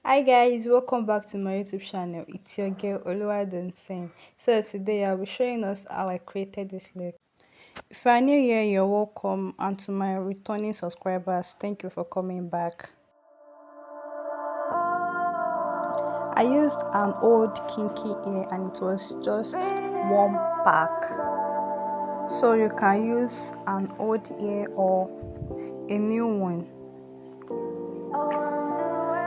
Hi guys, welcome back to my YouTube channel. It's your girl Oluwadontine. So today I'll be showing us how I created this look. If you're new here, you're welcome, and to my returning subscribers, thank you for coming back. I used an old kinky hair and it was just one pack. So you can use an old hair or a new one.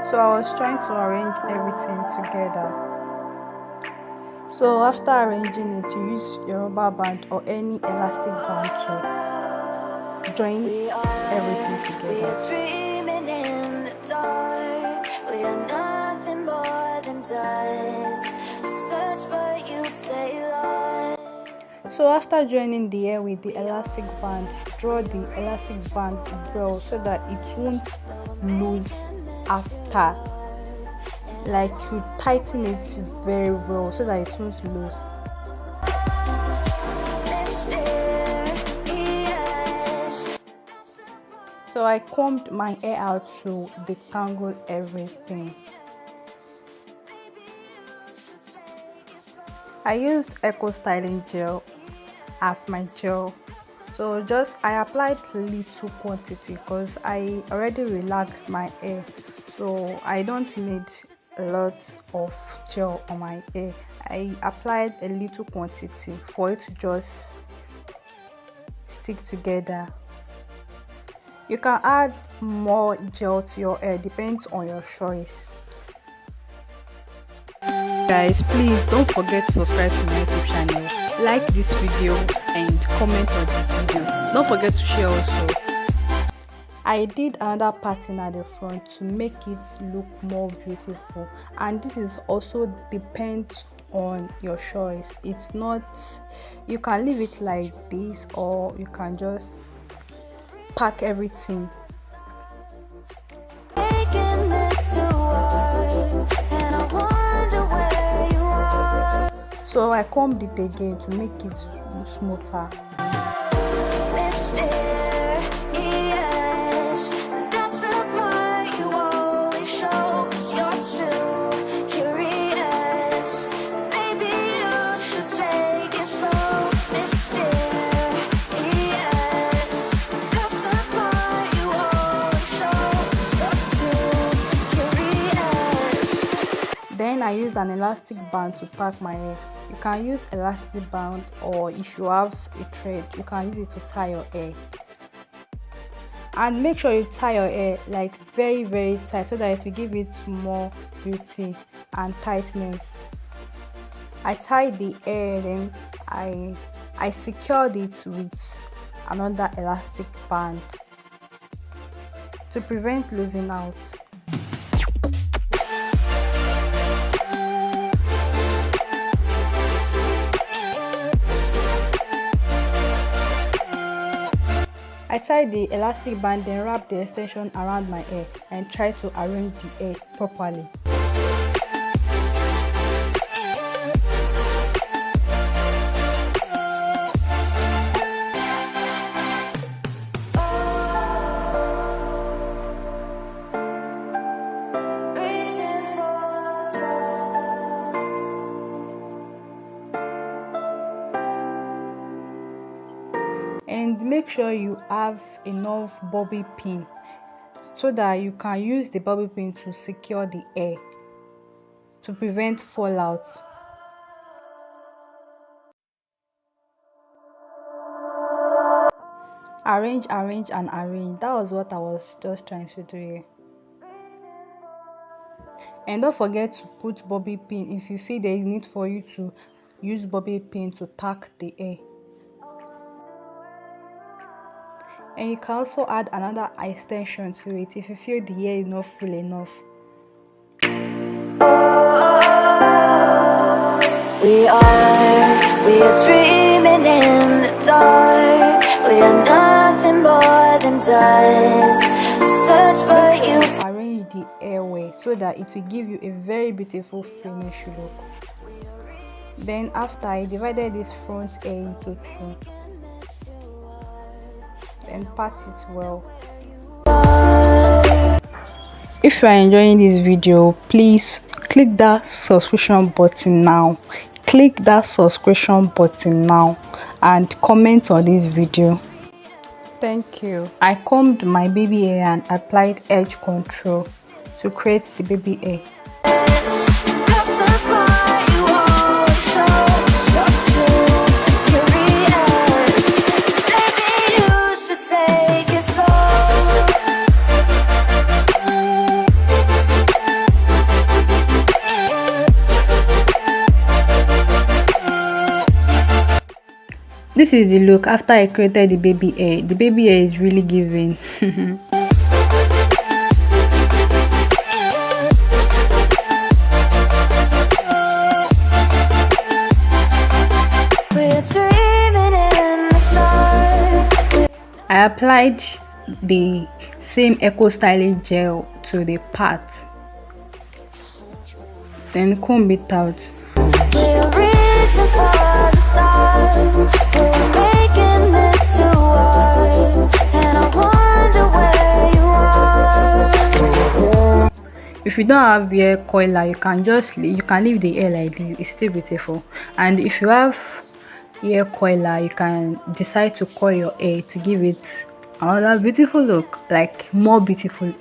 So I was trying to arrange everything together. So after arranging it, you use your rubber band or any elastic band to join everything We together. are dreaming in the dark. We are nothing more than dust. Search but you stay lost. So after joining the hair with the elastic band, draw the elastic band well so that it won't lose after. Like you tighten it very well so that it won't lose. So I combed my hair out to detangle everything. I used Eco Styling Gel as my gel. So I applied little quantity because I already relaxed my hair. So I don't need a lot of gel on my hair. I applied a little quantity for it to just stick together. You can add more gel to your hair, depends on your choice. Guys, please don't forget to subscribe to my YouTube channel, like this video and comment on this video. Don't forget to share also. I did another pattern at the front to make it look more beautiful, and this is also depends on your choice. It's not, you can leave it like this or you can just pack everything. Making this to work, and I wonder where you are. So I combed it again to make it smoother. Mysterious, that's the part you always show. 'Cause you're too curious. Maybe you should take it slow. Mysterious, that's the part you always show. 'Cause you're too curious. Then I used an elastic band to pack my hair. You can use elastic band, or if you have a thread, you can use it to tie your hair. And make sure you tie your hair like very tight so that it will give it more beauty and tightness. I tied the hair, then I secured it with another elastic band to prevent losing out. I tied the elastic band, then wrapped the extension around my hair and tried to arrange the hair properly. Reaching for stars. And make sure you have enough bobby pin so that you can use the bobby pin to secure the hair to prevent fallout. Arrange and arrange. That was what I was just trying to do here. And don't forget to put bobby pin if you feel there is need for you to use bobby pin to tack the hair. And you can also add another extension to it if you feel the hair is not full enough. We are dreaming in the dark. We are nothing more than dust. Search but you. Arrange the airway so that it will give you a very beautiful finish look. Then after, I divided this front hair into two and part it well. If you are enjoying this video, please click that subscription button now. Click that subscription button now and comment on this video. Thank you. I combed my baby hair and applied edge control to create the baby hair. This is the look after I created the baby hair. The baby hair is really giving. I applied the same eco styling gel to the part, then comb it out. We're reaching for the stars. We're making this to work, and I wonder where you are. If you don't have hair coiler, you can leave the hair like this. It's still beautiful. And if you have hair coiler, you can decide to coil your hair to give it another beautiful look, like more beautiful. You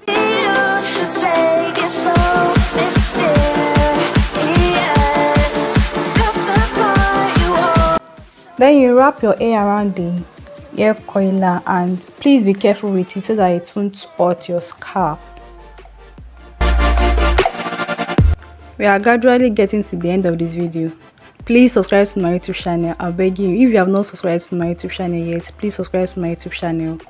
should take it slow, Then you wrap your hair around the hair coiler and please be careful with it so that it won't hurt your scalp. We are gradually getting to the end of this video. Please subscribe to my YouTube channel. I'm begging you. If you have not subscribed to my YouTube channel yet, please subscribe to my YouTube channel.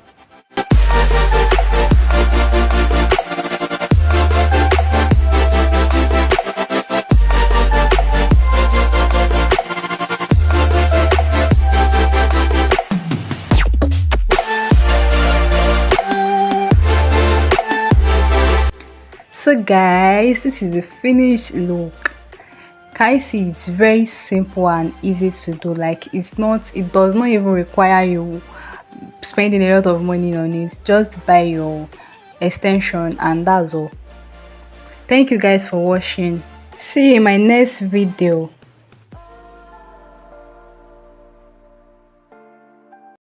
So guys, this is the finished look. Can you see? It's very simple and easy to do. Like it does not even require you spending a lot of money on it. Just buy your extension and that's all. Thank you guys for watching. See you in my next video.